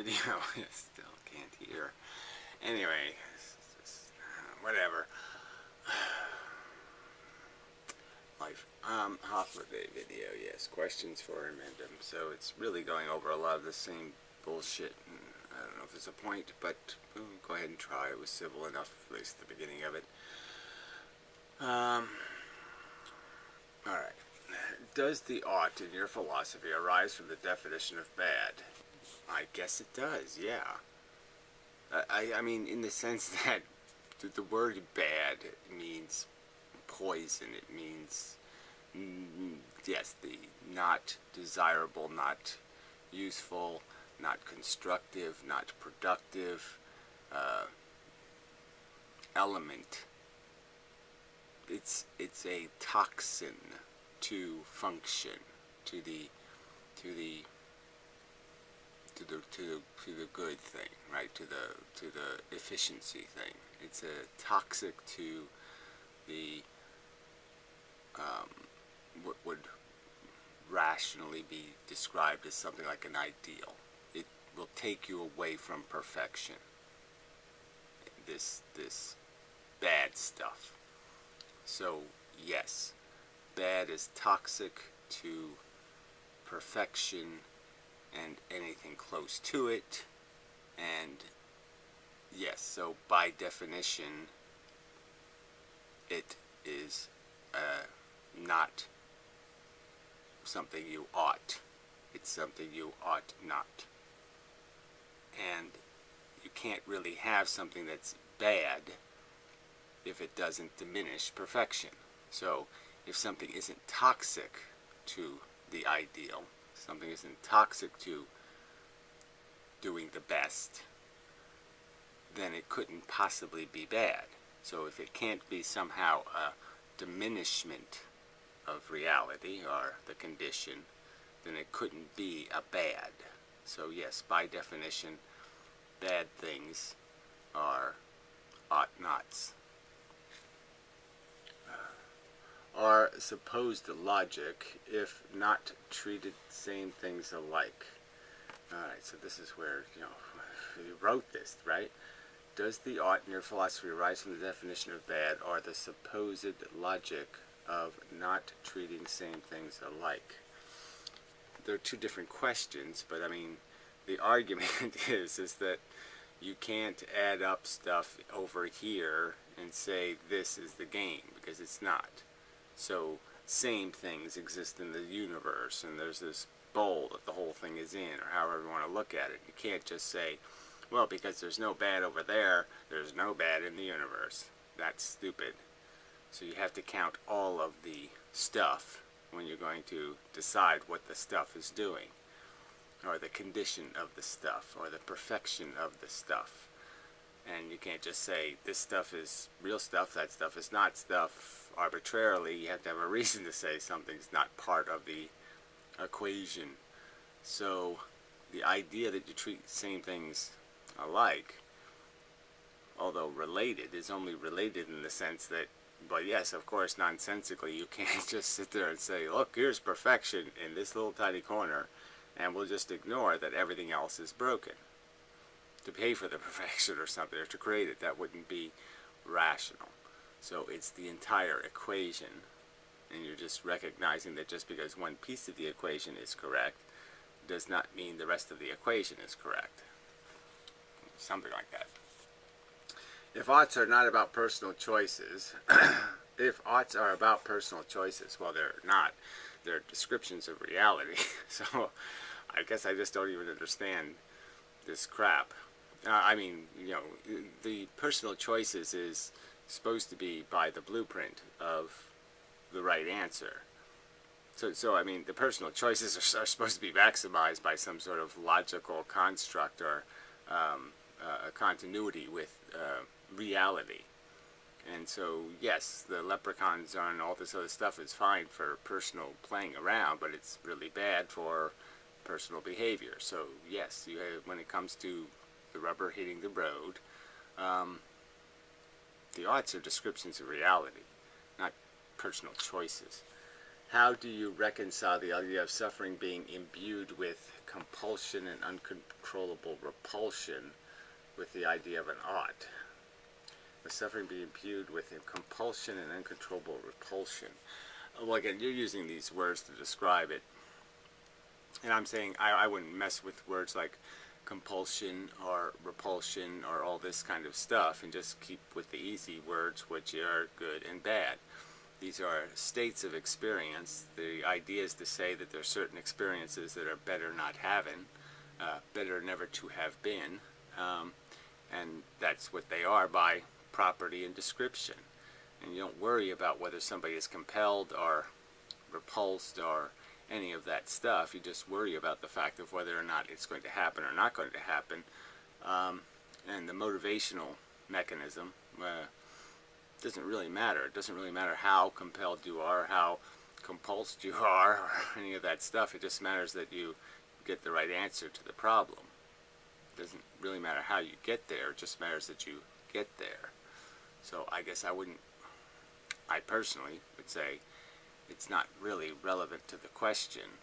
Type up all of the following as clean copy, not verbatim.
video. Still can't hear. Anyway, whatever. Life. Holiday video, yes. Questions for Inmendham. So it's really going over a lot of the same bullshit. And I don't know if there's a point, but we'll go ahead and try. It was civil enough, at least at the beginning of it. Alright. Does the ought in your philosophy arise from the definition of bad? I guess it does, yeah. I mean, in the sense that the word bad means poison. It means, yes, the not desirable, not useful, not constructive, not productive element. It's a toxin to function, to the good thing, right? To the efficiency thing. It's a toxic to the what would rationally be described as something like an ideal. It will take you away from perfection. This bad stuff. So yes, bad is toxic to perfection and anything close to it. And yes, so by definition it is not something you ought. It's something you ought not. And you can't really have something that's bad if it doesn't diminish perfection. So if something isn't toxic to the ideal, something isn't toxic to doing the best, then it couldn't possibly be bad. So if it can't be somehow a diminishment of reality or the condition, then it couldn't be a bad. So yes, by definition, bad things are ought-nots. Are supposed logic, if not treated same things alike? Alright, so this is where, you wrote this, right? Does the ought in your philosophy arise from the definition of bad, or the supposed logic of not treating same things alike? They're two different questions, but I mean, the argument is that you can't add up stuff over here and say this is the game, because it's not. So same things exist in the universe, and there's this bowl that the whole thing is in, or however you want to look at it. You can't just say, well, because there's no bad over there, there's no bad in the universe. That's stupid. So you have to count all of the stuff when you're going to decide what the stuff is doing, or the condition of the stuff, or the perfection of the stuff. And you can't just say this stuff is real stuff, that stuff is not stuff arbitrarily. You have to have a reason to say something's not part of the equation. So the idea that you treat same things alike, although related, is only related in the sense that, but yes, of course, nonsensically, you can't just sit there and say, look, here's perfection in this little tiny corner, and we'll just ignore that everything else is broken. To pay for the perfection or something, or to create it, that wouldn't be rational. So it's the entire equation, and you're just recognizing that just because one piece of the equation is correct does not mean the rest of the equation is correct. Something like that. If oughts are not about personal choices, if oughts are about personal choices, well, they're not. They're descriptions of reality. So I guess I just don't even understand this crap. I mean, the personal choices is supposed to be by the blueprint of the right answer. So I mean, the personal choices are supposed to be maximized by some sort of logical construct or a continuity with reality. And so, yes, the leprechauns and all this other stuff is fine for personal playing around, but it's really bad for personal behavior. So, yes, you have, when it comes to the rubber hitting the road, the oughts are descriptions of reality, not personal choices. How do you reconcile the idea of suffering being imbued with compulsion and uncontrollable repulsion with the idea of an ought? The suffering being imbued with compulsion and uncontrollable repulsion. Well, again, you're using these words to describe it. And I'm saying I wouldn't mess with words like compulsion or repulsion or all this kind of stuff, and just keep with the easy words, which are good and bad. These are states of experience. The idea is to say that there are certain experiences that are better not having, better never to have been, and that's what they are by property and description. And you don't worry about whether somebody is compelled or repulsed or any of that stuff. You just worry about the fact of whether or not it's going to happen or not going to happen. And the motivational mechanism doesn't really matter. It doesn't really matter how compelled you are, how compulsed you are, or any of that stuff. It just matters that you get the right answer to the problem. It doesn't really matter how you get there. It just matters that you get there. So I guess I personally would say it's not really relevant to the question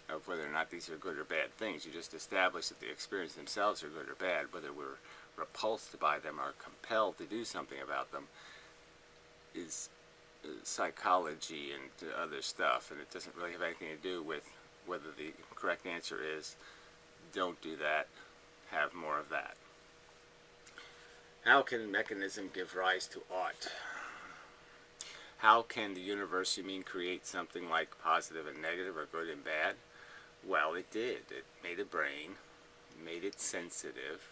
of whether or not these are good or bad things. You just establish that the experience themselves are good or bad. Whether we're repulsed by them or compelled to do something about them is psychology and other stuff, and it doesn't really have anything to do with whether the correct answer is don't do that, have more of that. How can mechanism give rise to ought? How can the universe, you mean, create something like positive and negative or good and bad? Well, it did. It made a brain, made it sensitive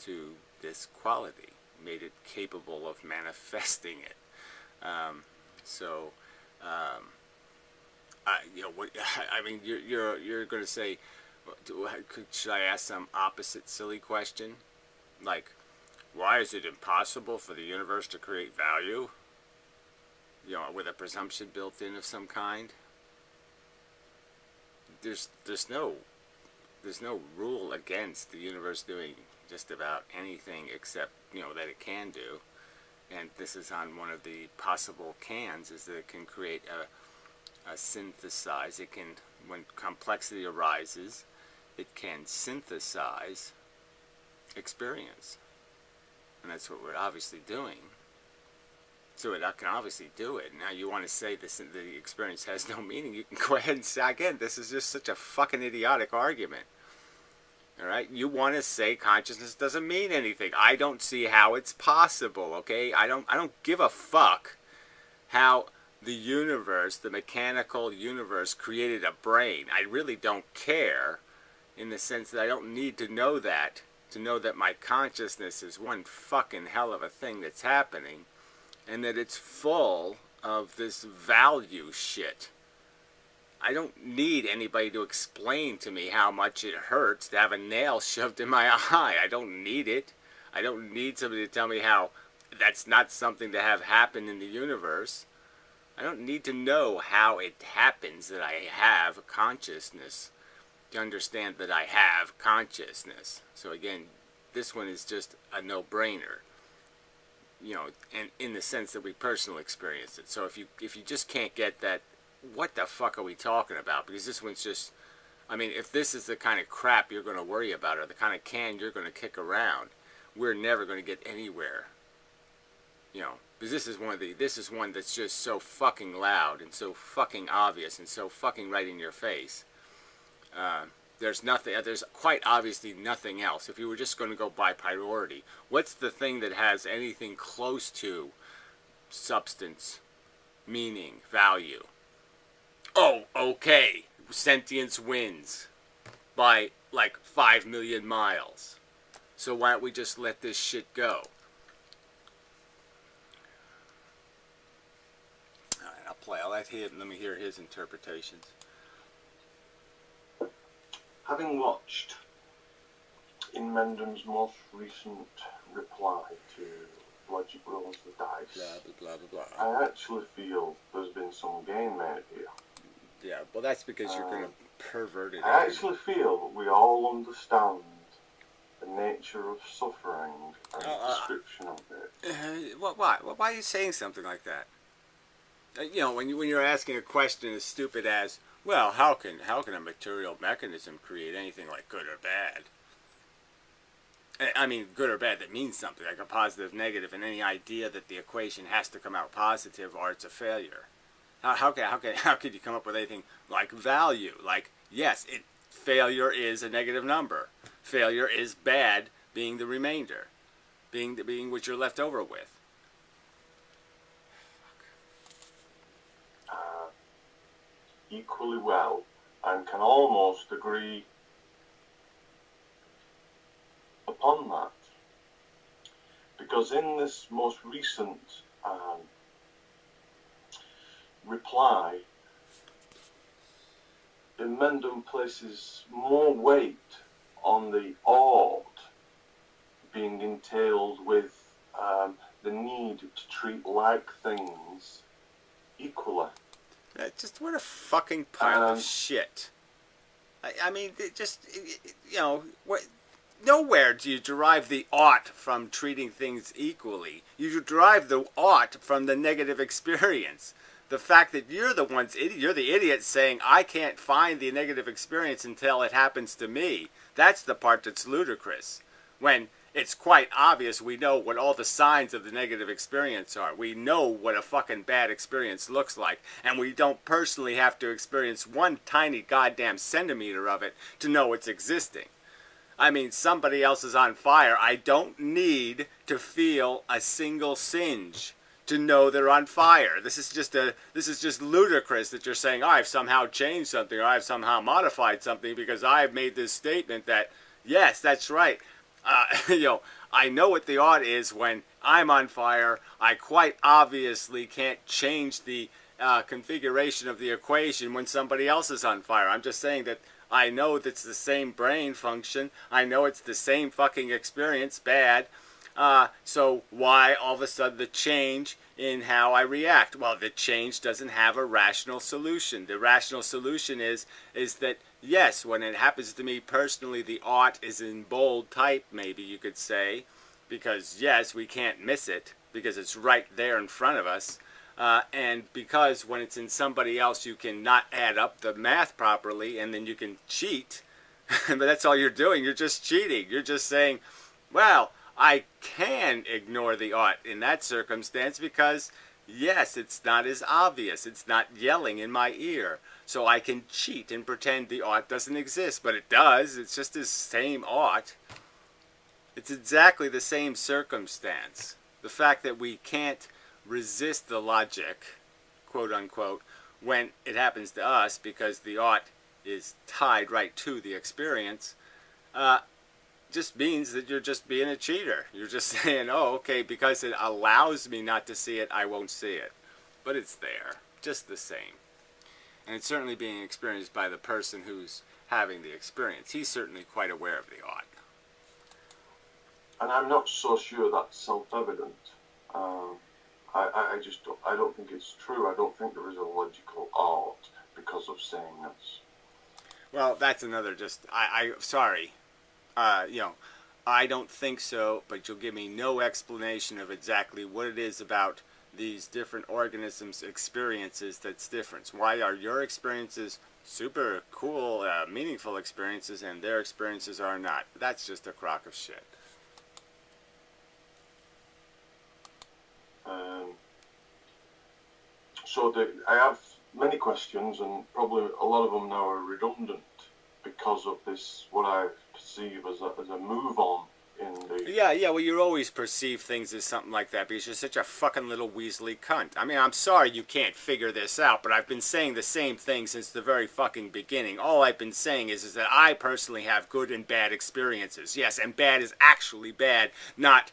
to this quality, made it capable of manifesting it. I mean, you're going to say, should I ask some opposite silly question, like, why is it impossible for the universe to create value? You know, with a presumption built in of some kind. There's no rule against the universe doing just about anything except, that it can do. And this is on one of the possible cans, is that it can create a synthesize. It can, when complexity arises, it can synthesize experience. And that's what we're obviously doing. So it can obviously do it. Now you want to say this, the experience has no meaning, you can go ahead and say, again, this is just such a fucking idiotic argument. Alright? You want to say consciousness doesn't mean anything. I don't see how it's possible, okay? I don't give a fuck how the universe, the mechanical universe, created a brain. I really don't care, in the sense that I don't need to know that my consciousness is one fucking hell of a thing that's happening, and that it's full of this value shit. I don't need anybody to explain to me how much it hurts to have a nail shoved in my eye. I don't need it. I don't need somebody to tell me how that's not something to have happen in the universe. I don't need to know how it happens that I have consciousness to understand that I have consciousness. So again, this one is just a no-brainer. And in the sense that we personally experience it. So if you just can't get that, what the fuck are we talking about? Because this one's just, I mean, if this is the kind of crap you're going to worry about, or the kind of can you're going to kick around, we're never going to get anywhere. Because this is one that's just so fucking loud and so fucking obvious and so fucking right in your face. There's quite obviously nothing else. If you were just going to go by priority, what's the thing that has anything close to substance, meaning, value? Oh, okay. Sentience wins by like 5 million miles. So why don't we just let this shit go? Alright, I'll play. Let me hear his interpretations. Having watched Inmendham's most recent reply to Logic Rolls the Dice, blah, blah, blah, blah. I actually feel there's been some gain made here. Yeah, well that's because you're going to pervert it. I actually feel that we all understand the nature of suffering and the description of it. Why are you saying something like that? When you're asking a question as stupid as, well, how can a material mechanism create anything like good or bad? I mean, good or bad, that means something, like a positive, negative, and any idea that the equation has to come out positive or it's a failure. How could you come up with anything like value? Like, yes, failure is a negative number. Failure is bad being the remainder, being what you're left over with. Equally well, and can almost agree upon that. Because in this most recent reply, Inmendham places more weight on the ought being entailed with the need to treat like things equally. Just what a fucking pile of shit. I mean, nowhere do you derive the ought from treating things equally. You derive the ought from the negative experience. The fact that you're the idiot saying, I can't find the negative experience until it happens to me. That's the part that's ludicrous. When it's quite obvious we know what all the signs of the negative experience are. We know what a fucking bad experience looks like. And we don't personally have to experience one tiny goddamn centimeter of it to know it's existing. I mean, somebody else is on fire. I don't need to feel a single singe to know they're on fire. This is just ludicrous that you're saying, oh, I've somehow changed something or I've somehow modified something because I've made this statement that, yes, that's right. I know what the ought is when I'm on fire. I quite obviously can't change the configuration of the equation when somebody else is on fire. I'm just saying that I know that it's the same brain function. I know it's the same fucking experience, bad. So why all of a sudden the change in how I react? Well, the change doesn't have a rational solution. The rational solution is that, yes, when it happens to me personally, the ought is in bold type, maybe you could say, because, yes, we can't miss it, because it's right there in front of us. And because when it's in somebody else, you can not add up the math properly, and then you can cheat. But that's all you're doing. You're just cheating. You're just saying, well, I can ignore the ought in that circumstance because, yes, it's not as obvious. It's not yelling in my ear. So I can cheat and pretend the ought doesn't exist. But it does. It's just the same ought. It's exactly the same circumstance. The fact that we can't resist the logic, quote unquote, when it happens to us because the ought is tied right to the experience, just means that you're just being a cheater. You're just saying, oh, okay, because it allows me not to see it, I won't see it. But it's there, just the same. And it's certainly being experienced by the person who's having the experience. He's certainly quite aware of the ought. And I'm not so sure that's self-evident. I don't think it's true. I don't think there is a logical ought because of saying this. Well, that's another sorry. I don't think so, but you'll give me no explanation of exactly what it is about these different organisms' experiences that's different. Why are your experiences super cool, meaningful experiences, and their experiences are not? That's just a crock of shit. I have many questions, and probably a lot of them now are redundant because of this, what I perceive as a move on in the... Yeah, well, you always perceive things as something like that because you're such a fucking little weaselly cunt. I mean, I'm sorry you can't figure this out, but I've been saying the same thing since the very fucking beginning. All I've been saying is that I personally have good and bad experiences. Yes, and bad is actually bad, not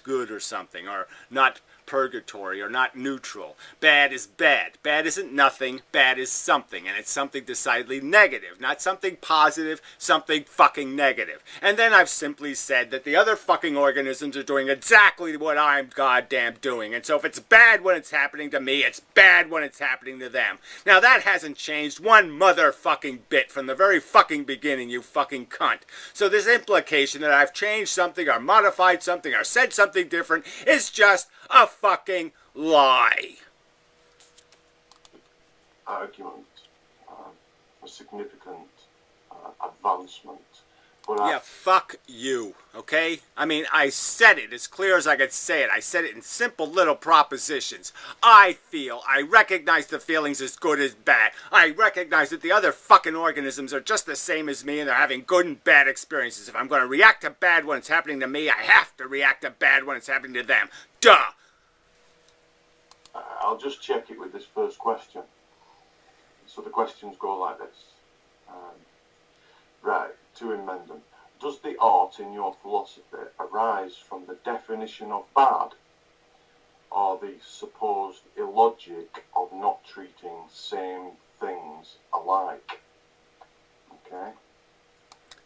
good or something, or not purgatory, or not neutral. Bad is bad. Bad isn't nothing. Bad is something, and it's something decidedly negative, not something positive, something fucking negative. And then I've simply said that the other fucking organisms are doing exactly what I'm goddamn doing, and so if it's bad when it's happening to me, it's bad when it's happening to them. Now that hasn't changed one motherfucking bit from the very fucking beginning, you fucking cunt. So this implication that I've changed something, or modified something, or said something different is just a fucking lie. argument, a significant advancement. But Yeah, fuck you, okay? I mean, I said it as clear as I could say it. I said it in simple little propositions. I recognize the feelings as good as bad. I recognize that the other fucking organisms are just the same as me and they're having good and bad experiences. If I'm going to react to bad when it's happening to me, I have to react to bad when it's happening to them. Duh! I'll just check it with this first question. So the questions go like this. Right, to Inmendham. Does the art in your philosophy arise from the definition of bad, or the supposed illogic of not treating same things alike? Okay.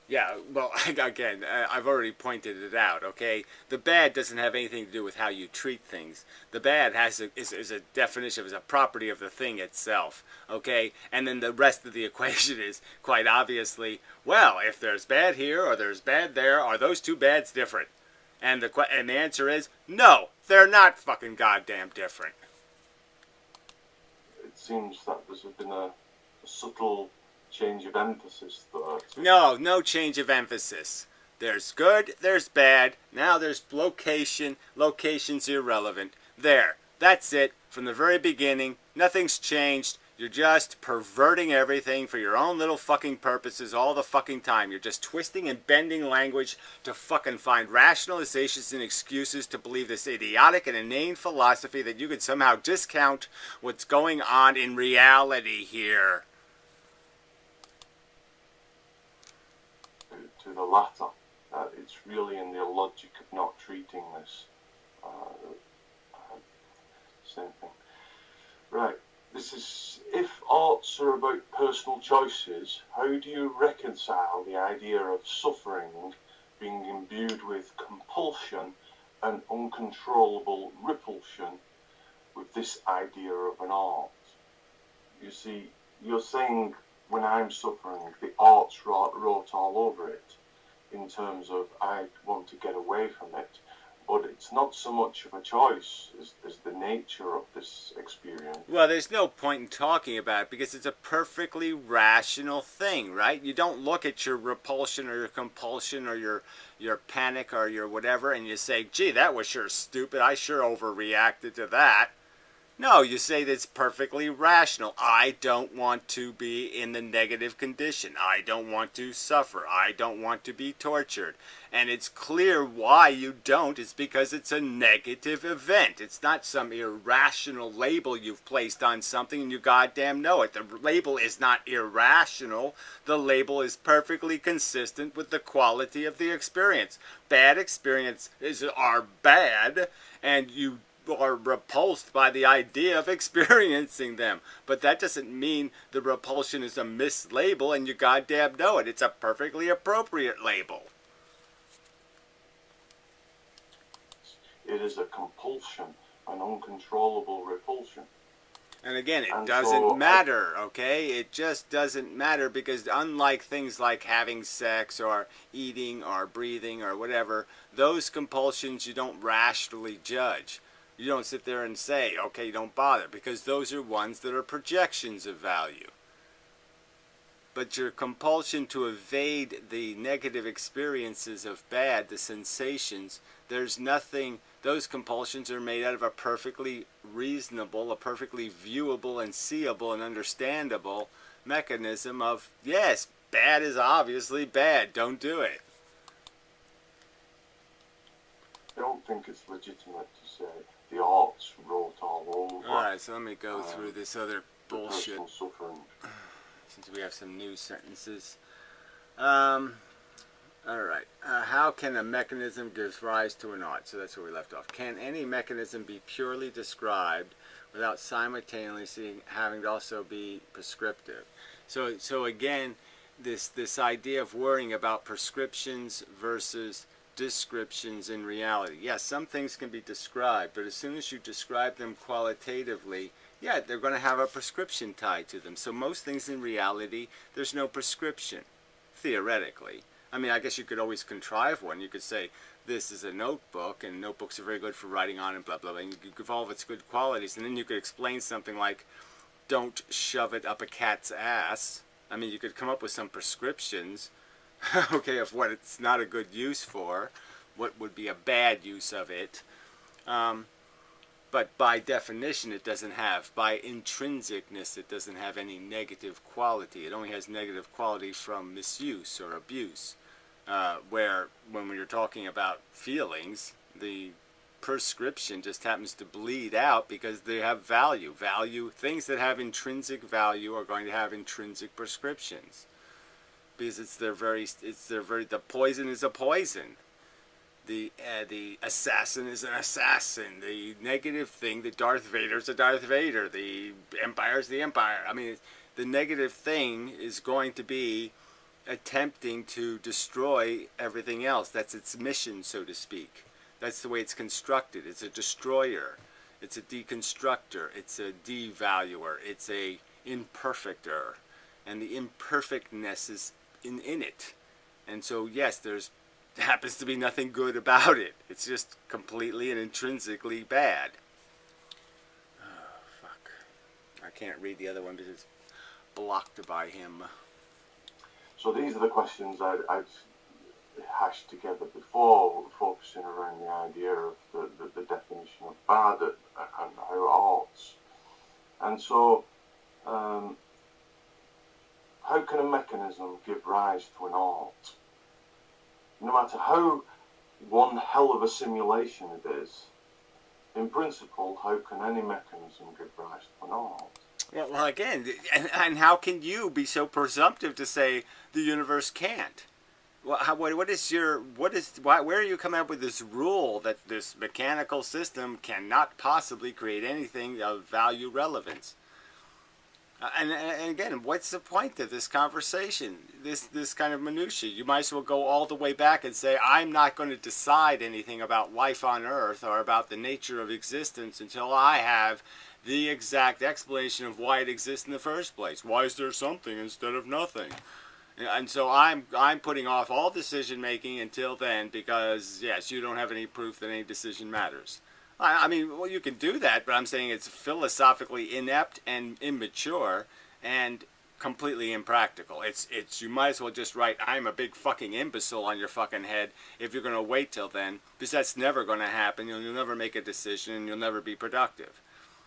Yeah, well, again, I've already pointed it out, okay? The bad doesn't have anything to do with how you treat things. The bad is a definition, is a property of the thing itself, okay? And then the rest of the equation is, quite obviously, well, if there's bad here or there's bad there, are those two bads different? And the answer is, no, they're not fucking goddamn different. It seems that there's been a subtle change of emphasis there. No change of emphasis. There's good, there's bad, now there's location. Location's irrelevant. There, that's it. From the very beginning, nothing's changed. You're just perverting everything for your own little fucking purposes all the fucking time. You're just twisting and bending language to fucking find rationalizations and excuses to believe this idiotic and inane philosophy that you could somehow discount what's going on in reality here. To the latter, it's really in the logic of not treating this same thing. Right, this is, if arts are about personal choices, how do you reconcile the idea of suffering being imbued with compulsion and uncontrollable repulsion with this idea of an art? You see, you're saying when I'm suffering, the arts wrote all over it, in terms of I want to get away from it, but it's not so much of a choice as the nature of this experience. Well, there's no point in talking about it because it's a perfectly rational thing, right? You don't look at your repulsion or your compulsion or your panic or your whatever and you say, gee, that was sure stupid, I sure overreacted to that. No, you say that's perfectly rational. I don't want to be in the negative condition. I don't want to suffer. I don't want to be tortured. And it's clear why you don't. It's because it's a negative event. It's not some irrational label you've placed on something and you goddamn know it. The label is not irrational. The label is perfectly consistent with the quality of the experience. Bad experiences are bad, and you are repulsed by the idea of experiencing them. But that doesn't mean the repulsion is a mislabel and you goddamn know it. It's a perfectly appropriate label. It is a compulsion, an uncontrollable repulsion. And again, it doesn't matter, okay? It just doesn't matter because unlike things like having sex or eating or breathing or whatever, those compulsions you don't rationally judge. You don't sit there and say, okay, don't bother, because those are ones that are projections of value. But your compulsion to evade the negative experiences of bad, the sensations, there's nothing, those compulsions are made out of a perfectly reasonable, a perfectly viewable and seeable and understandable mechanism of, yes, bad is obviously bad, don't do it. I don't think it's legitimate to say the arts wrote all over. Alright, so let me go through this other bullshit. Suffering. Since we have some new sentences. Alright. How can a mechanism give rise to an art? So that's where we left off. Can any mechanism be purely described without simultaneously having to also be prescriptive? So again, this idea of worrying about prescriptions versus descriptions in reality. Yes, some things can be described, but as soon as you describe them qualitatively, yeah, they're going to have a prescription tied to them. So most things in reality, there's no prescription, theoretically. I mean, I guess you could always contrive one. You could say, this is a notebook, and notebooks are very good for writing on and blah, blah, blah. And you could give all of its good qualities, and then you could explain something like, don't shove it up a cat's ass. I mean, you could come up with some prescriptions, okay, of what it's not a good use for, what would be a bad use of it. But by definition, it doesn't have, by intrinsicness, it doesn't have any negative quality. It only has negative quality from misuse or abuse. Where when you're talking about feelings, the prescription just happens to bleed out because they have value. Things that have intrinsic value are going to have intrinsic prescriptions. Because the poison is a poison. The assassin is an assassin. The negative thing, the Darth Vader is a Darth Vader. The Empire is the Empire. I mean, the negative thing is going to be attempting to destroy everything else. That's its mission, so to speak. That's the way it's constructed. It's a destroyer. It's a deconstructor. It's a devaluer. It's a imperfecter. And the imperfectness is in it. And so, yes, there's happens to be nothing good about it. It's just completely and intrinsically bad. Oh, fuck. I can't read the other one because it's blocked by him. So these are the questions I'd hashed together before, focusing around the idea of the definition of bad and how it oughts. And so, how can a mechanism give rise to an ought? No matter how one hell of a simulation it is, in principle, how can any mechanism give rise to an ought? Well, again, and how can you be so presumptive to say the universe can't? Well, where are you coming up with this rule that this mechanical system cannot possibly create anything of value relevance? And again, what's the point of this conversation? This kind of minutia. You might as well go all the way back and say, I'm not going to decide anything about life on Earth or about the nature of existence until I have the exact explanation of why it exists in the first place. Why is there something instead of nothing? And so I'm putting off all decision making until then because, yes, you don't have any proof that any decision matters. I mean, well, you can do that, but I'm saying it's philosophically inept and immature and completely impractical. It's you might as well just write, I'm a big fucking imbecile on your fucking head if you're going to wait till then, because that's never going to happen. You'll never make a decision and you'll never be productive.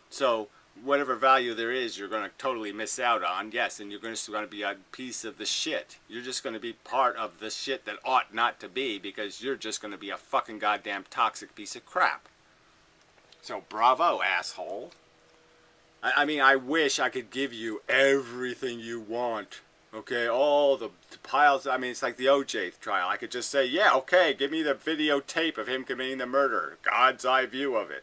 So whatever value there is, you're going to totally miss out on, yes, and you're going to be a piece of the shit. You're just going to be part of the shit that ought not to be because you're just going to be a fucking goddamn toxic piece of crap. So bravo, asshole. I mean, I wish I could give you everything you want. Okay, all the piles. I mean, it's like the OJ trial. I could just say, yeah, okay, give me the videotape of him committing the murder. God's eye view of it.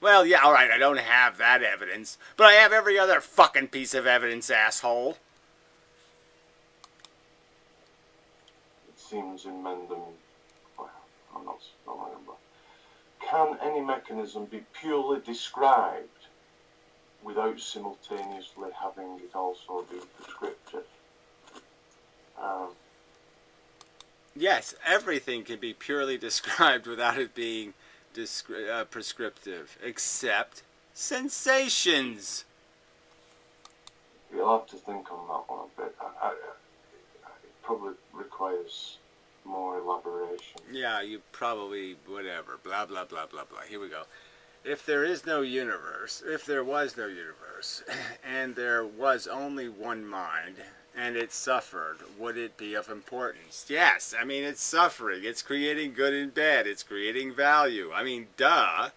Well, yeah, alright, I don't have that evidence. But I have every other fucking piece of evidence, asshole. It seems Inmendham. Well, I'm not remember. Can any mechanism be purely described without simultaneously having it also be prescriptive? Yes, everything can be purely described without it being prescriptive, except sensations. You'll have to think on that one a bit. It probably requires more elaboration. Yeah, you probably, whatever, blah, blah, blah, blah, blah. Here we go. If there is no universe, if there was no universe, and there was only one mind, and it suffered, would it be of importance? Yes, I mean, it's suffering. It's creating good and bad. It's creating value. I mean, duh.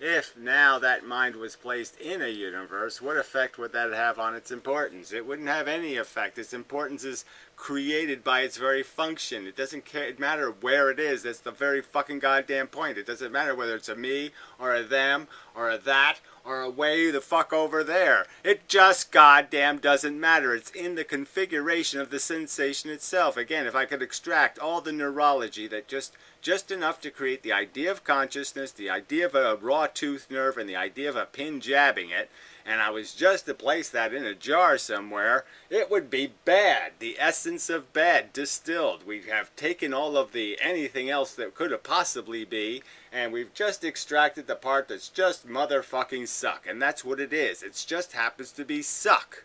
If now that mind was placed in a universe, what effect would that have on its importance? It wouldn't have any effect. Its importance is created by its very function. It doesn't matter where it is. That's the very fucking goddamn point. It doesn't matter whether it's a me or a them or a that or a way the fuck over there. It just goddamn doesn't matter. It's in the configuration of the sensation itself. Again, if I could extract all the neurology that just just enough to create the idea of consciousness, the idea of a raw tooth nerve, and the idea of a pin jabbing it, and I was just to place that in a jar somewhere, it would be bad. The essence of bad distilled. We have taken all of the anything else that could have possibly be, and we've just extracted the part that's just motherfucking suck. And that's what it is. It just happens to be suck.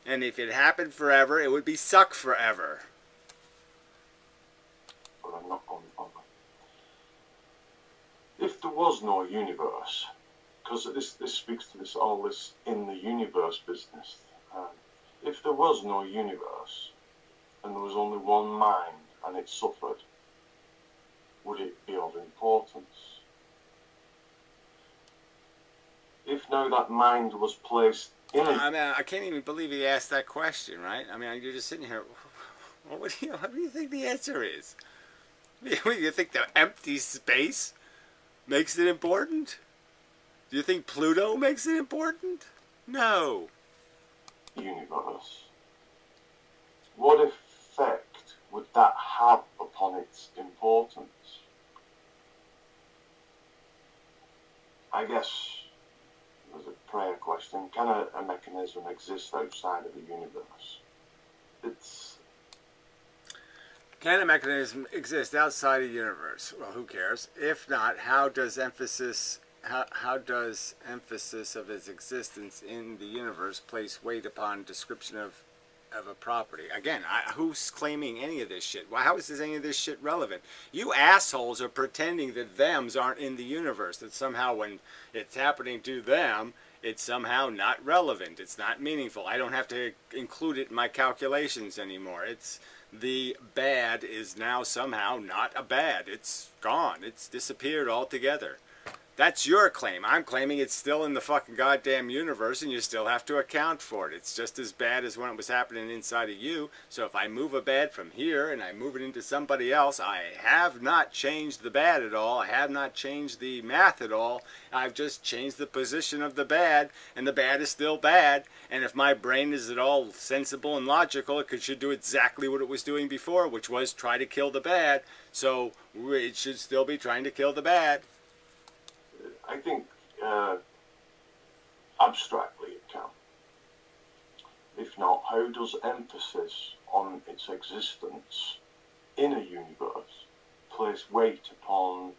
And if it happened forever, it would be suck forever. But I'm not going to bother. If there was no universe, because this speaks to this all this in the universe business. If there was no universe and there was only one mind and it suffered, would it be of importance? If now that mind was placed in it, I mean, I can't even believe he asked that question, right? I mean, you're just sitting here. What do you think the answer is? You think the empty space makes it important? Do you think Pluto makes it important? No. universe, what effect would that have upon its importance? I guess there's a prayer question. Can a mechanism exist outside of the universe? Can a mechanism exist outside of the universe? Well, who cares? If not, how does emphasis of its existence in the universe place weight upon description of a property? Again, who's claiming any of this shit? Well, how is any of this shit relevant? You assholes are pretending that thems aren't in the universe, that somehow when it's happening to them, it's somehow not relevant, it's not meaningful. I don't have to include it in my calculations anymore. It's the bad is now somehow not a bad. It's gone. It's disappeared altogether. That's your claim. I'm claiming it's still in the fucking goddamn universe and you still have to account for it. It's just as bad as when it was happening inside of you. So if I move a bad from here and I move it into somebody else, I have not changed the bad at all. I have not changed the math at all. I've just changed the position of the bad, and the bad is still bad. And if my brain is at all sensible and logical, it should do exactly what it was doing before, which was try to kill the bad. So it should still be trying to kill the bad. I think abstractly it can. If not, how does emphasis on its existence in a universe place weight upon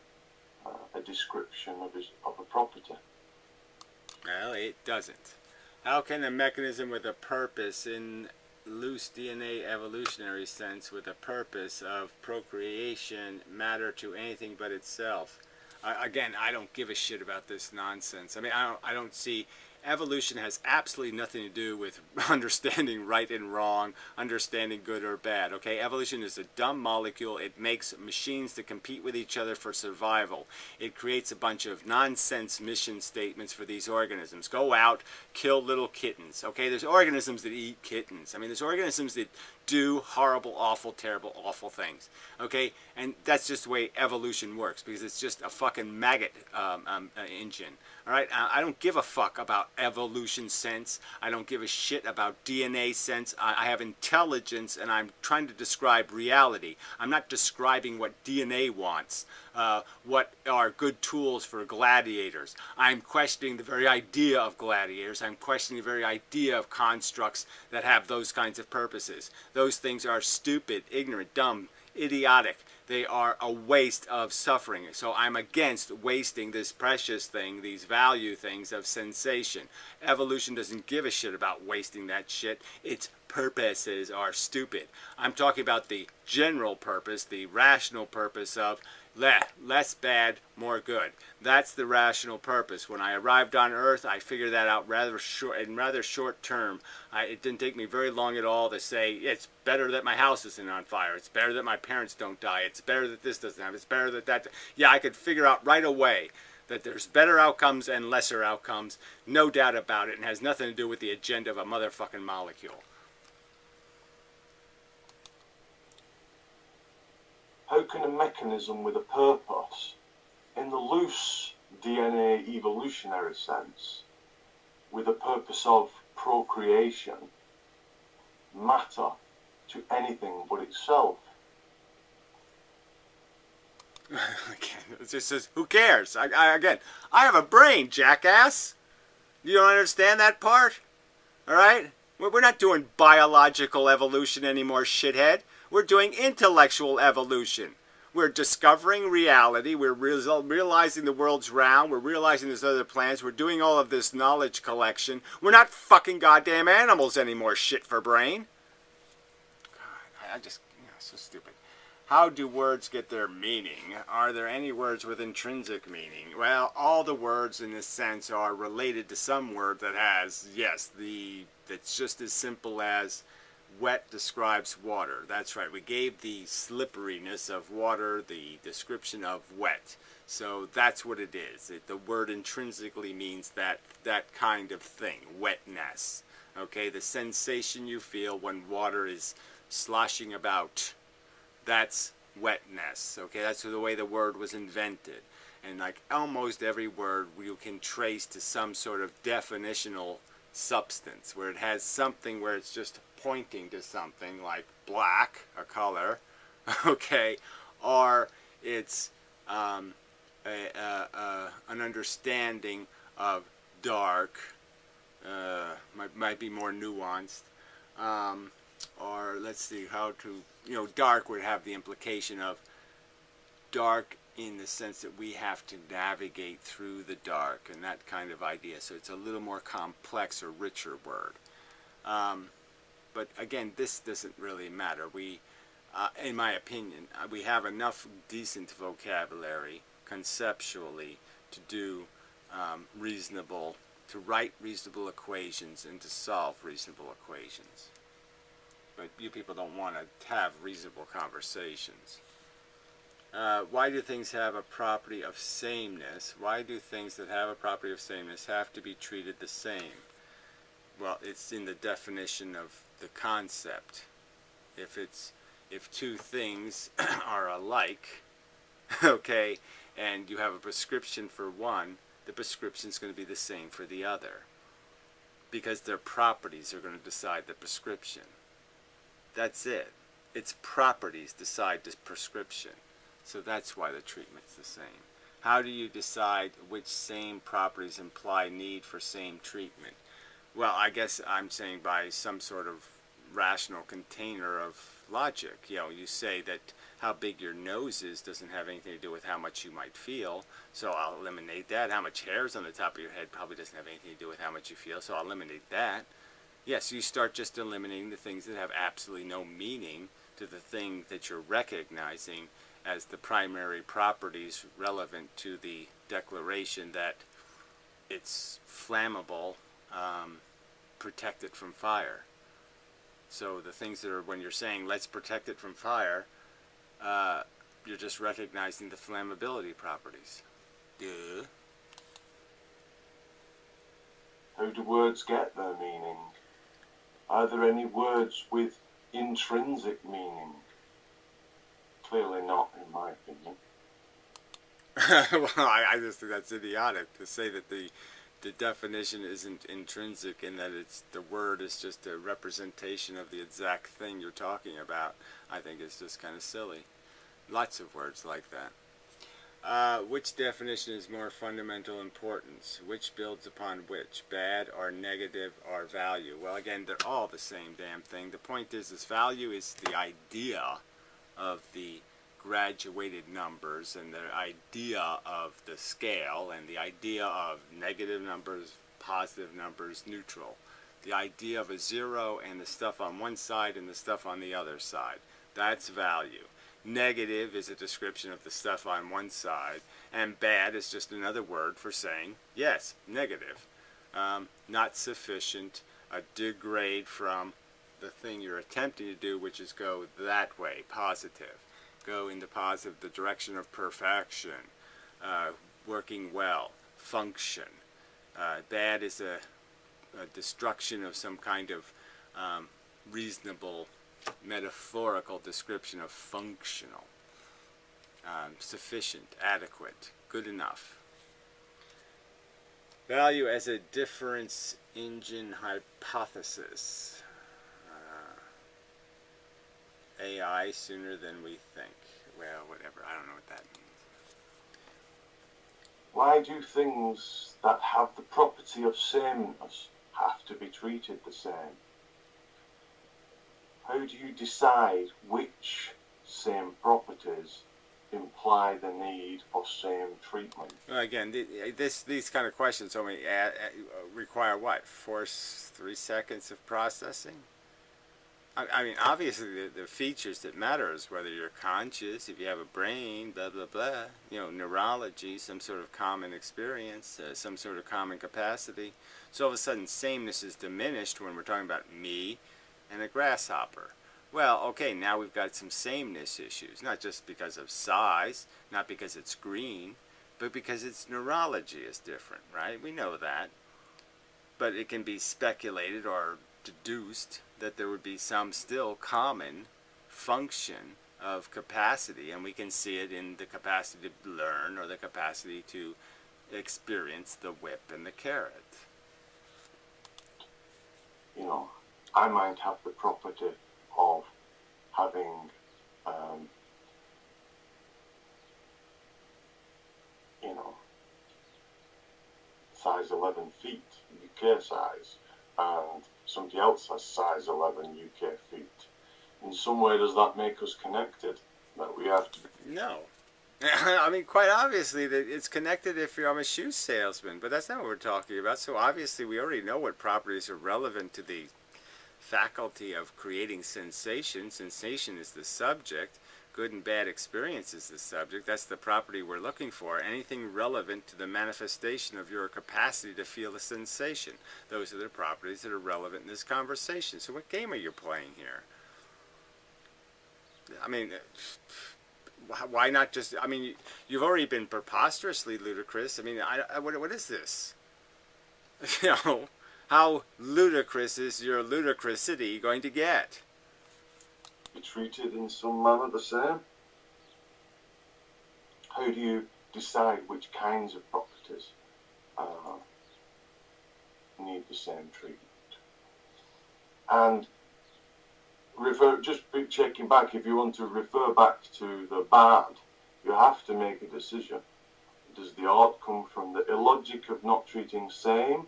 a description of a property? Well, it doesn't. How can a mechanism with a purpose in loose DNA evolutionary sense with a purpose of procreation matter to anything but itself? Again, I don't give a shit about this nonsense. I mean, I don't see... Evolution has absolutely nothing to do with understanding right and wrong, understanding good or bad, okay? Evolution is a dumb molecule. It makes machines to compete with each other for survival. It creates a bunch of nonsense mission statements for these organisms. Go out, kill little kittens, okay? There's organisms that eat kittens. I mean, there's organisms that do horrible, awful, terrible, awful things, okay? And that's just the way evolution works, because it's just a fucking maggot engine, all right? I don't give a fuck about evolution sense. I don't give a shit about DNA sense. I have intelligence, and I'm trying to describe reality. I'm not describing what DNA wants, what are good tools for gladiators. I'm questioning the very idea of gladiators. I'm questioning the very idea of constructs that have those kinds of purposes. Those things are stupid, ignorant, dumb, idiotic. They are a waste of suffering. So I'm against wasting this precious thing, these value things of sensation. Evolution doesn't give a shit about wasting that shit. Its purposes are stupid. I'm talking about the general purpose, the rational purpose of less bad, more good. That's the rational purpose. When I arrived on Earth, I figured that out rather short term. It didn't take me very long at all to say, it's better that my house isn't on fire. It's better that my parents don't die. It's better that this doesn't happen. It's better that that... Yeah, I could figure out right away that there's better outcomes and lesser outcomes. No doubt about it. And has nothing to do with the agenda of a motherfucking molecule. How can a mechanism with a purpose, in the loose DNA evolutionary sense, with a purpose of procreation, matter to anything but itself? It just says, who cares? Again, I have a brain, jackass. You don't understand that part? Alright? We're not doing biological evolution anymore, shithead. We're doing intellectual evolution. We're discovering reality. We're realizing the world's round. We're realizing there's other planets. We're doing all of this knowledge collection. We're not fucking goddamn animals anymore, shit for brain. God, I just, so stupid. How do words get their meaning? Are there any words with intrinsic meaning? Well, all the words in this sense are related to some word that has, yes, that's just as simple as wet describes water. That's right. We gave the slipperiness of water the description of wet. So that's what it is. The word intrinsically means that kind of thing, wetness. Okay, the sensation you feel when water is sloshing about. That's wetness. Okay, that's the way the word was invented. And like almost every word you can trace to some sort of definitional substance, where it has something where it's just pointing to something like black, a color, okay, or it's an understanding of dark, might be more nuanced. Or let's see how to, dark would have the implication of dark in the sense that we have to navigate through the dark and that kind of idea. So it's a little more complex or richer word. But again, this doesn't really matter. We, in my opinion, we have enough decent vocabulary conceptually to do to write reasonable equations and to solve reasonable equations. But you people don't want to have reasonable conversations. Why do things have a property of sameness? Why do things that have a property of sameness have to be treated the same? Well, it's in the definition of the concept. If two things are alike, okay, and you have a prescription for one, the prescription is going to be the same for the other, because their properties are going to decide the prescription. That's it. Its properties decide the prescription. So that's why the treatment's the same. How do you decide which same properties imply need for same treatment? Well, I guess I'm saying by some sort of rational container of logic. You say that how big your nose is doesn't have anything to do with how much you might feel, so I'll eliminate that. How much hair is on the top of your head probably doesn't have anything to do with how much you feel, so I'll eliminate that. Yes, you start just eliminating the things that have absolutely no meaning to the thing that you're recognizing as the primary properties relevant to the declaration that it's flammable, protect it from fire. So the things that are, when you're saying let's protect it from fire, you're just recognizing the flammability properties. Duh. How do words get their meaning? Are there any words with intrinsic meaning? Clearly not, in my opinion. Well, I just think that's idiotic to say that the definition isn't intrinsic and that the word is just a representation of the exact thing you're talking about. I think it's just kind of silly. Lots of words like that. Which definition is more fundamental importance? Which builds upon which? Bad or negative or value? Well, again, they're all the same damn thing. The point is, value is the idea of the graduated numbers and the idea of the scale and the idea of negative numbers, positive numbers, neutral. The idea of a zero and the stuff on one side and the stuff on the other side. That's value. Negative is a description of the stuff on one side, and bad is just another word for saying, yes, negative. Not sufficient, a degrade from the thing you're attempting to do, which is go that way, positive. Go into positive, the direction of perfection, working well, function. Bad is a destruction of some kind of reasonable metaphorical description of functional. Sufficient, adequate, good enough. Value as a difference engine hypothesis. AI sooner than we think. Well, whatever. I don't know what that means. Why do things that have the property of sameness have to be treated the same? How do you decide which same properties imply the need for same treatment? Well, again, these kind of questions only require what? 3 seconds of processing? I mean, obviously, the features that matter is whether you're conscious, if you have a brain, blah, blah, blah. You know, neurology, some sort of common experience, some sort of common capacity. So all of a sudden, sameness is diminished when we're talking about me and a grasshopper. Well, okay, now we've got some sameness issues, not just because of size, not because it's green, but because its neurology is different, right? We know that. But it can be speculated or deduced that there would be some still common function of capacity, and we can see it in the capacity to learn or the capacity to experience the whip and the carrot. You know, I might have the property of having you know, size 11 feet UK size, and somebody else has size 11 UK feet. In some way, does that make us connected? That we have to... No. I mean, quite obviously, that it's connected if I'm a shoe salesman, but that's not what we're talking about. So obviously, we already know what properties are relevant to the faculty of creating sensation. Sensation is the subject. Good and bad experience is the subject. That's the property we're looking for. Anything relevant to the manifestation of your capacity to feel a sensation. Those are the properties that are relevant in this conversation. So what game are you playing here? I mean, why not just... I mean, you've already been preposterously ludicrous. I mean, what is this? You know, how ludicrous is your ludicrousity going to get? Be treated in some manner the same? How do you decide which kinds of properties need the same treatment? And just checking back, if you want to refer back to the bad, you have to make a decision. Does the art come from the illogic of not treating same,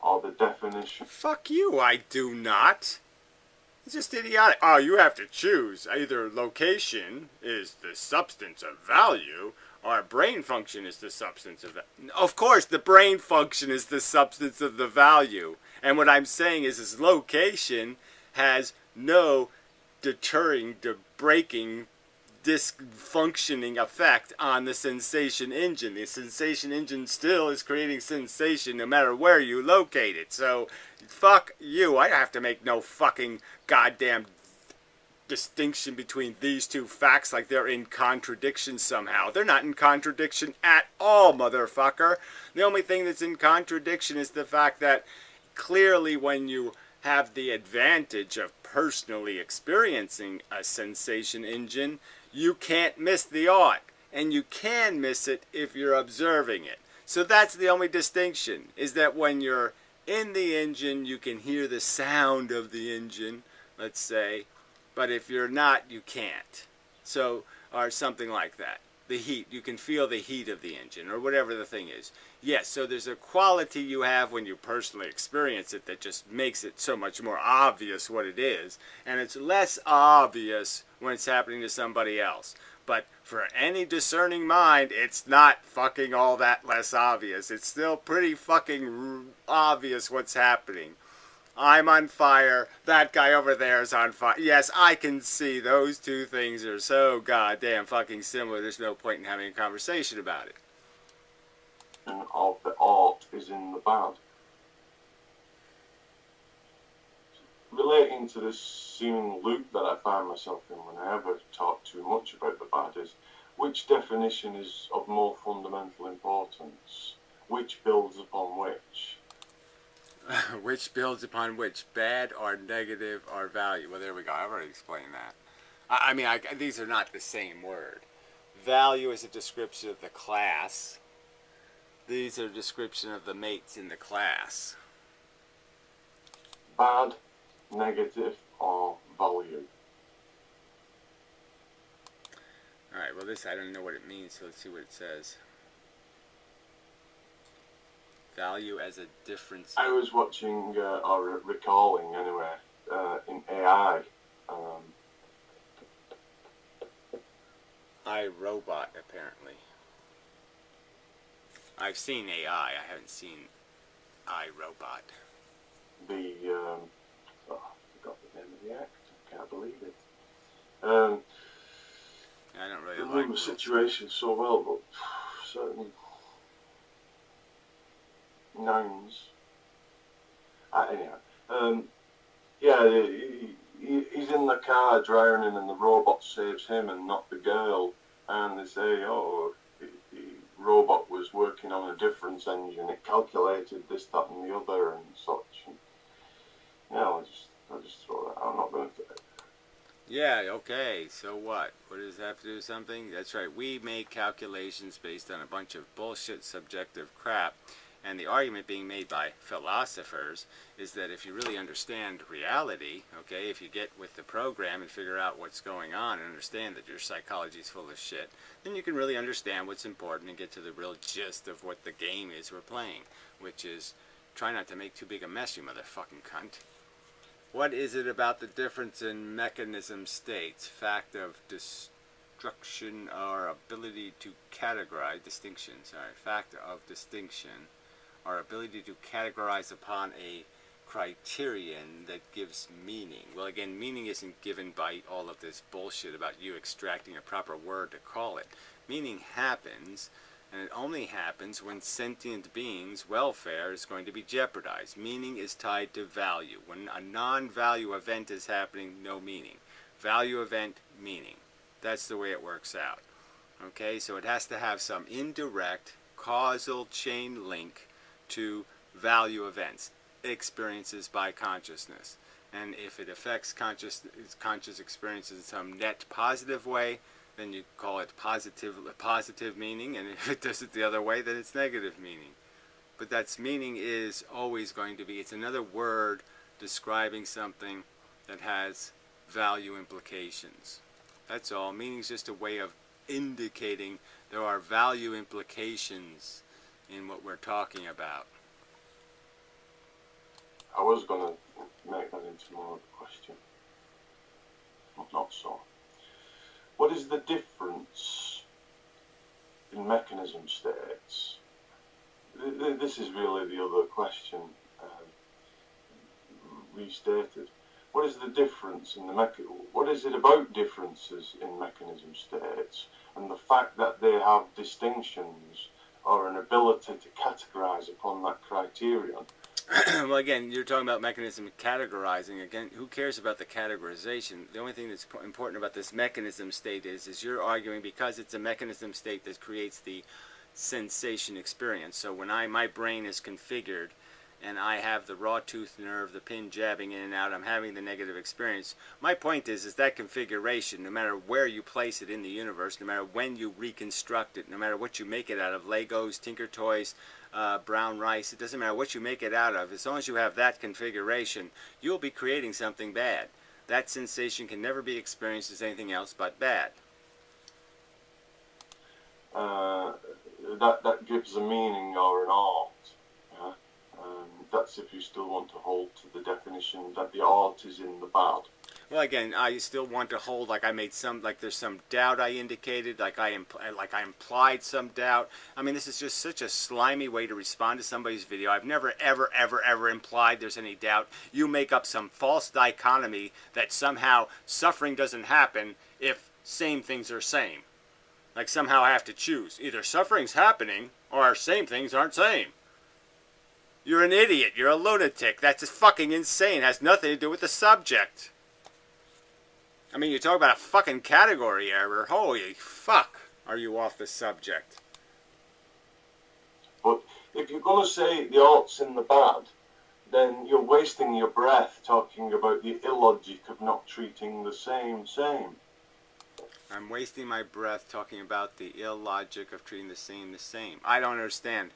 or the definition? Fuck you, I do not. It's just idiotic. Oh, you have to choose. Either location is the substance of value, or brain function is the substance of value. Of course, the brain function is the substance of the value. And what I'm saying is location has no deterring, breaking, dysfunctioning effect on the sensation engine. The sensation engine still is creating sensation no matter where you locate it. So, fuck you. I have to make no fucking goddamn distinction between these two facts like they're in contradiction somehow. They're not in contradiction at all, motherfucker. The only thing that's in contradiction is the fact that clearly when you have the advantage of personally experiencing a sensation engine, you can't miss the art, and you can miss it if you're observing it. So that's the only distinction, is that when you're in the engine, you can hear the sound of the engine, let's say, but if you're not, you can't. So, or something like that. The heat, you can feel the heat of the engine, or whatever the thing is. Yes, so there's a quality you have when you personally experience it that just makes it so much more obvious what it is, and it's less obvious when it's happening to somebody else. But for any discerning mind, it's not fucking all that less obvious. It's still pretty fucking obvious what's happening. I'm on fire. That guy over there is on fire. Yes, I can see those two things are so goddamn fucking similar. There's no point in having a conversation about it. And of the art is in the bad. Relating to this seeming loop that I find myself in whenever I talk too much about the bad is, which definition is of more fundamental importance? Which builds upon which? Which builds upon which? Bad or negative or value? Well, there we go. I've already explained that. I mean, these are not the same word. Value is a description of the class. These are a description of the mates in the class. Bad, negative, or value? Alright, well this, I don't know what it means, so let's see what it says. Value as a difference. I was watching, or recalling anyway, in AI. iRobot, apparently. I've seen AI. I haven't seen iRobot. Oh, I forgot the name of the actor. I can't believe it. I don't really remember like the situation so well, but certain nouns. Anyhow, yeah, he's in the car drowning, and the robot saves him and not the girl. And they say, oh, the robot was working on a difference engine. It calculated this, that, and the other, and such. And, I just throw that out. I'm not going to. Yeah, okay, so what? What does that have to do with something? That's right, we make calculations based on a bunch of bullshit subjective crap, and the argument being made by philosophers is that if you really understand reality, okay, if you get with the program and figure out what's going on and understand that your psychology is full of shit, then you can really understand what's important and get to the real gist of what the game is we're playing, which is try not to make too big a mess, you motherfucking cunt. What is it about the difference in mechanism states, fact of destruction or ability to categorize, fact of distinction, or ability to categorize upon a criterion that gives meaning? Well, again, meaning isn't given by all of this bullshit about you extracting a proper word to call it. Meaning happens, and it only happens when sentient beings' welfare is going to be jeopardized. Meaning is tied to value. When a non-value event is happening, no meaning. Value event, meaning. That's the way it works out. Okay, so it has to have some indirect causal chain link to value events, experiences by consciousness. And if it affects conscious experiences in some net positive way, then you call it positive meaning, and if it does it the other way, then it's negative meaning. But that's meaning is always going to be, it's another word describing something that has value implications. That's all. Meaning is just a way of indicating there are value implications in what we're talking about. I was going to make that into more of a question. Not so. What is the difference in mechanism states? This is really the other question restated. What is the difference in what is it about differences in mechanism states and the fact that they have distinctions or an ability to categorize upon that criterion? Well, again, you're talking about mechanism categorizing. Again, who cares about the categorization? The only thing that's important about this mechanism state is you're arguing because it's a mechanism state that creates the sensation experience. So when my brain is configured and I have the raw tooth nerve, the pin jabbing in and out, I'm having the negative experience. My point is that configuration, no matter where you place it in the universe, no matter when you reconstruct it, no matter what you make it out of, Legos, Tinker Toys, brown rice, it doesn't matter what you make it out of, as long as you have that configuration, you'll be creating something bad. That sensation can never be experienced as anything else but bad. That gives a meaning or an art. Yeah? That's if you still want to hold to the definition that the art is in the bad. Well, again, I still want to hold, like I made some, like there's some doubt I indicated, like I implied some doubt. I mean, this is just such a slimy way to respond to somebody's video. I've never, ever implied there's any doubt. You make up some false dichotomy that somehow suffering doesn't happen if same things are same. Like somehow I have to choose. Either suffering's happening or same things aren't same. You're an idiot. You're a lunatic. That's just fucking insane. It has nothing to do with the subject. I mean, you talk about a fucking category error. Holy fuck, are you off the subject? But if you're going to say the art's in the bad, then you're wasting your breath talking about the illogic of not treating the same. I'm wasting my breath talking about the illogic of treating the same. I don't understand.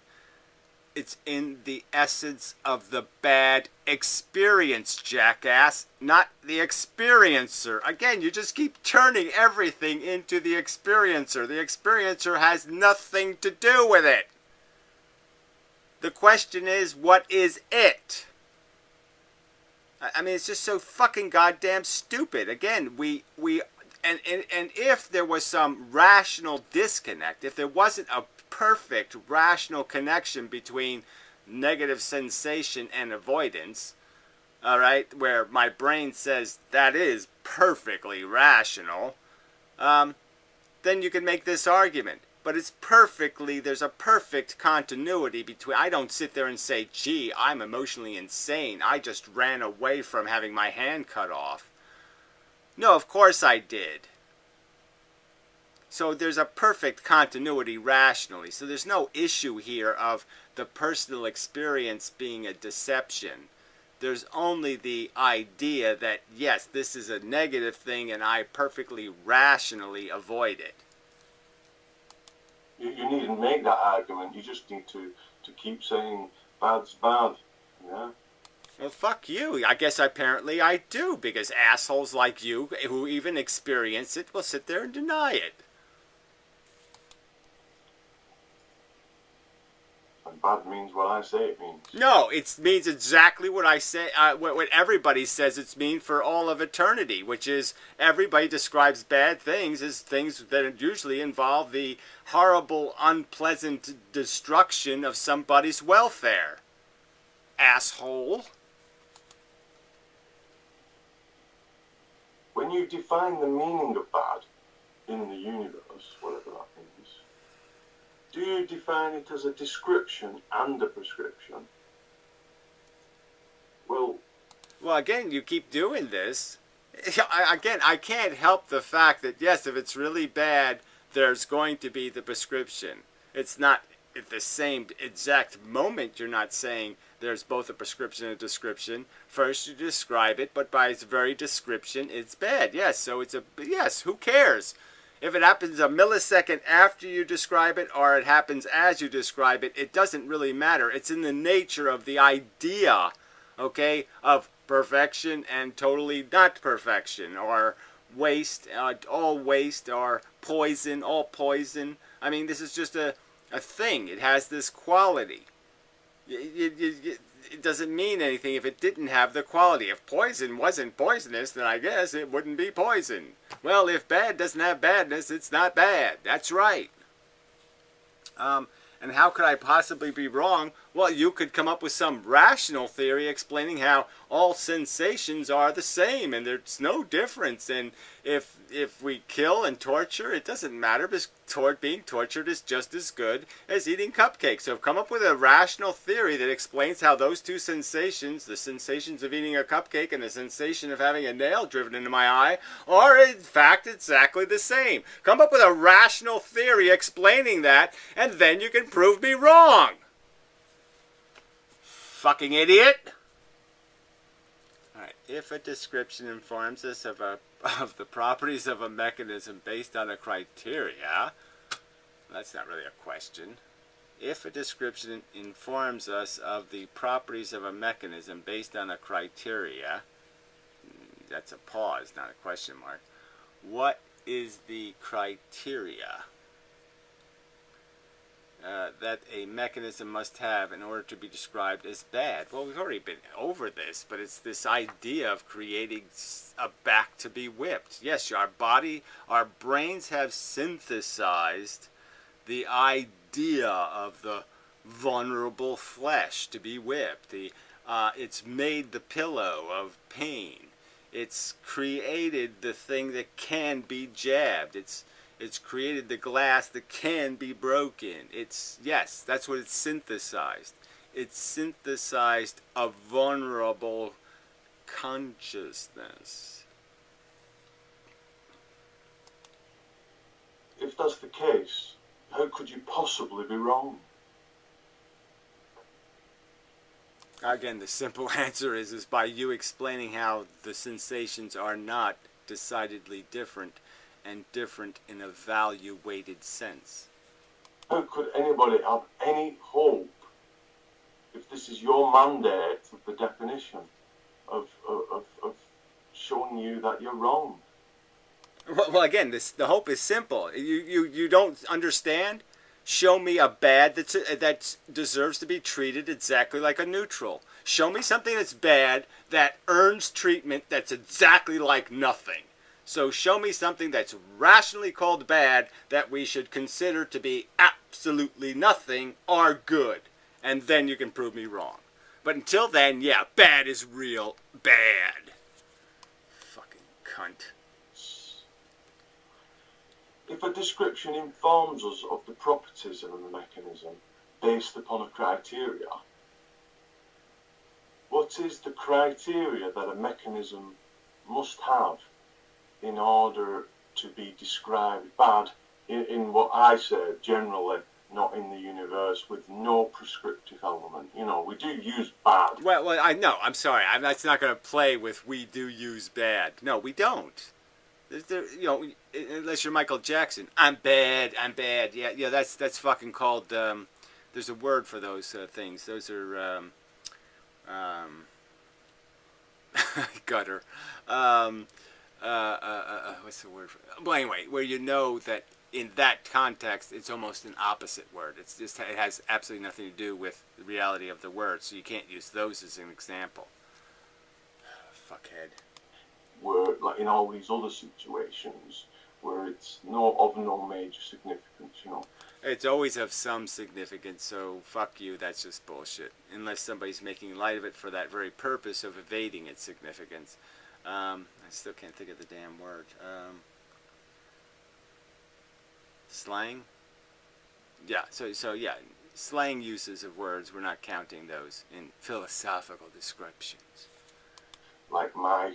It's in the essence of the bad experience, jackass, not the experiencer. Again, you just keep turning everything into the experiencer. The experiencer has nothing to do with it. The question is, what is it? I mean, it's just so fucking goddamn stupid. Again, and if there was some rational disconnect, if there wasn't a perfect rational connection between negative sensation and avoidance, all right, where my brain says that is perfectly rational, then you can make this argument. But it's perfectly, there's a perfect continuity between, I don't sit there and say, gee, I'm emotionally insane. I just ran away from having my hand cut off. No, of course I did. So there's a perfect continuity rationally. So there's no issue here of the personal experience being a deception. There's only the idea that, yes, this is a negative thing and I perfectly rationally avoid it. You needn't make that argument. You just need to keep saying bad's bad. Yeah. Well, fuck you. I guess apparently I do, because assholes like you who even experience it will sit there and deny it. And bad means what I say it means. No, it means exactly what I say. What everybody says it's mean for all of eternity, which is everybody describes bad things as things that usually involve the horrible, unpleasant destruction of somebody's welfare. Asshole. When you define the meaning of bad in the universe, whatever that means, do you define it as a description and a prescription? Well, again, you keep doing this. I can't help the fact that, yes, if it's really bad, there's going to be the prescription. It's not at the same exact moment you're not saying there's both a prescription and a description. First you describe it, but by its very description, it's bad. Yes, so it's yes, who cares? If it happens a millisecond after you describe it or it happens as you describe it, it doesn't really matter. It's in the nature of the idea, okay, of perfection and totally not perfection, or waste, all waste, or poison, all poison. I mean, this is just a thing. It has this quality. It doesn't mean anything if it didn't have the quality. If poison wasn't poisonous, then I guess it wouldn't be poison. Well, if bad doesn't have badness, it's not bad. That's right. And how could I possibly be wrong? Well, you could come up with some rational theory explaining how all sensations are the same and there's no difference. And if we kill and torture, it doesn't matter, because being tortured is just as good as eating cupcakes. So come up with a rational theory that explains how those two sensations, the sensations of eating a cupcake and the sensation of having a nail driven into my eye, are in fact exactly the same. Come up with a rational theory explaining that, and then you can prove me wrong. Fucking idiot. Alright, if a description informs us of the properties of a mechanism based on a criteria, that's not really a question. If a description informs us of the properties of a mechanism based on a criteria, that's a pause, not a question mark. What is the criteria that a mechanism must have in order to be described as bad? Well, we've already been over this, but it's this idea of creating a back to be whipped. Yes, our brains have synthesized the idea of the vulnerable flesh to be whipped. It's made the pillow of pain. It's created the thing that can be jabbed. It's created the glass that can be broken. Yes, that's what it's synthesized. It's synthesized a vulnerable consciousness. if that's the case, how could you possibly be wrong? Again, the simple answer is by you explaining how the sensations are not decidedly different, and different in a value-weighted sense. How could anybody have any hope if this is your mandate of the definition of showing you that you're wrong? Well, again, the hope is simple. You don't understand? Show me a bad that deserves to be treated exactly like a neutral. Show me something that's bad that earns treatment that's exactly like nothing. So show me something that's rationally called bad that we should consider to be absolutely nothing or good. And then you can prove me wrong. But until then, yeah, bad is real bad. Fucking cunt. If a description informs us of the properties of a mechanism based upon a criteria, what is the criteria that a mechanism must have in order to be described bad in what I say generally, not in the universe, with no prescriptive element? You know, we do use bad. Well, I know. I'm sorry. That's not going to play with we do use bad. No, we don't. Unless you're Michael Jackson, I'm bad. Yeah. That's fucking called. There's a word for those things. Those are gutter. What's the word for? Well, anyway, where you know that in that context, it's almost an opposite word. It has absolutely nothing to do with the reality of the word, so you can't use those as an example. Fuckhead. Where, like in all these other situations, where it's of no major significance, you know. It's always of some significance, so fuck you, that's just bullshit. Unless somebody's making light of it for that very purpose of evading its significance. I still can't think of the damn word. Slang? Yeah, so yeah, slang uses of words, we're not counting those in philosophical descriptions. Like my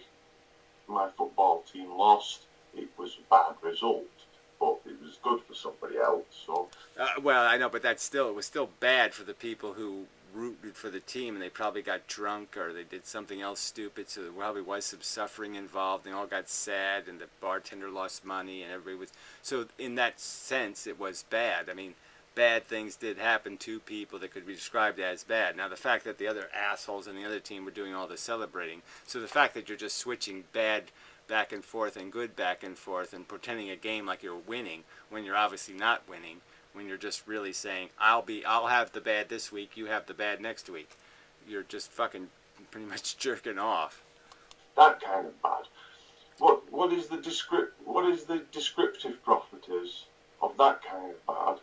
football team lost, it was a bad result, but it was good for somebody else. So well, I know, but it was still bad for the people who rooted for the team, and they probably got drunk or they did something else stupid, so there probably was some suffering involved. They all got sad, and the bartender lost money, and everybody was. So in that sense, it was bad. I mean, bad things did happen to people that could be described as bad. Now, the fact that the other assholes in the other team were doing all the celebrating, so the fact that you're just switching bad back and forth and good back and forth and pretending a game like you're winning when you're obviously not winning, when you're just really saying, I'll have the bad this week, you have the bad next week. You're just fucking pretty much jerking off. That kind of bad. What is the descriptive properties of that kind of bad?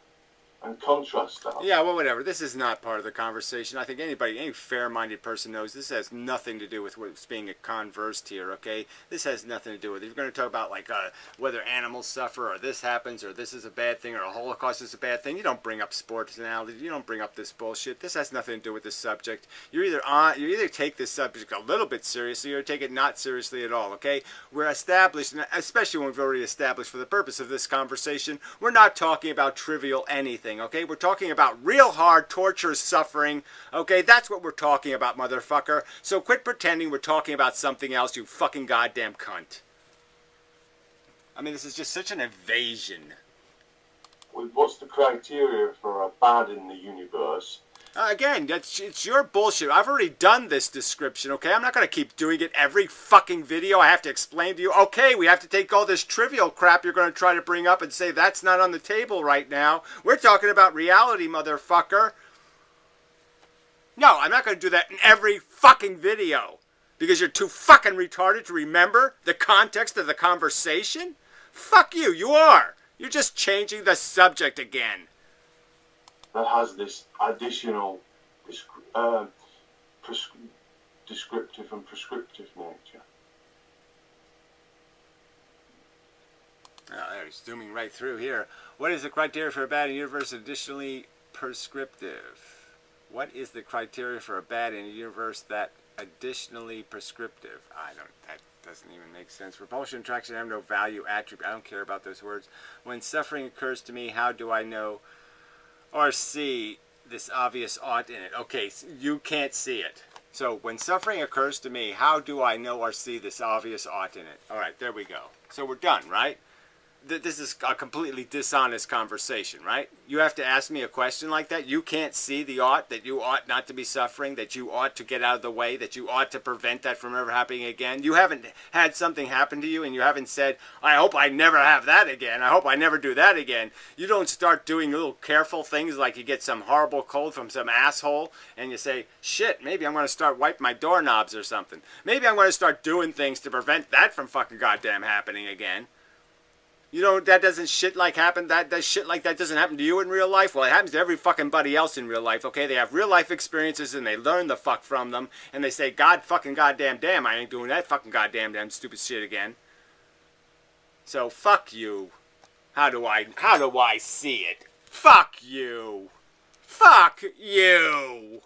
And contrast that. Yeah, well, whatever. This is not part of the conversation. I think any fair-minded person knows this has nothing to do with what's being conversed here, okay? This has nothing to do with it. If you're going to talk about, like, whether animals suffer or this happens or this is a bad thing or a Holocaust is a bad thing, you don't bring up sports analogy. You don't bring up this bullshit. This has nothing to do with this subject. You either take this subject a little bit seriously or take it not seriously at all, okay? We're established, and especially when we've already established for the purpose of this conversation, we're not talking about trivial anything. Okay, we're talking about real hard torture, suffering. Okay, that's what we're talking about, motherfucker. So quit pretending we're talking about something else, you fucking goddamn cunt. I mean, this is just such an evasion. What's the criteria for a bad in the universe? Again, it's your bullshit. I've already done this description, okay? I'm not going to keep doing it every fucking video. I have to explain to you, okay, we have to take all this trivial crap you're going to try to bring up and say that's not on the table right now. We're talking about reality, motherfucker. No, I'm not going to do that in every fucking video because you're too fucking retarded to remember the context of the conversation. Fuck you, you are. You're just changing the subject again. That has this additional descriptive and prescriptive nature. Oh, they're zooming right through here. What is the criteria for a bad in a universe additionally prescriptive? What is the criteria for a bad in a universe that additionally prescriptive? That doesn't even make sense. Repulsion, attraction have no value, attribute. I don't care about those words. When suffering occurs to me, how do I know or see this obvious ought in it? Okay, so you can't see it. So when suffering occurs to me, how do I know or see this obvious ought in it? All right, there we go. So we're done, right? this is a completely dishonest conversation, right? You have to ask me a question like that. You can't see the ought, that you ought not to be suffering, that you ought to get out of the way, that you ought to prevent that from ever happening again. You haven't had something happen to you and you haven't said, I hope I never have that again. I hope I never do that again. You don't start doing little careful things like you get some horrible cold from some asshole and you say, shit, maybe I'm going to start wiping my doorknobs or something. Maybe I'm going to start doing things to prevent that from fucking goddamn happening again. You know, that doesn't shit like happen. That shit like that doesn't happen to you in real life. Well, it happens to every fucking buddy else in real life. Okay, they have real life experiences and they learn the fuck from them, and they say, God fucking goddamn damn, I ain't doing that fucking goddamn damn stupid shit again. So fuck you. How do I see it? Fuck you. Fuck you.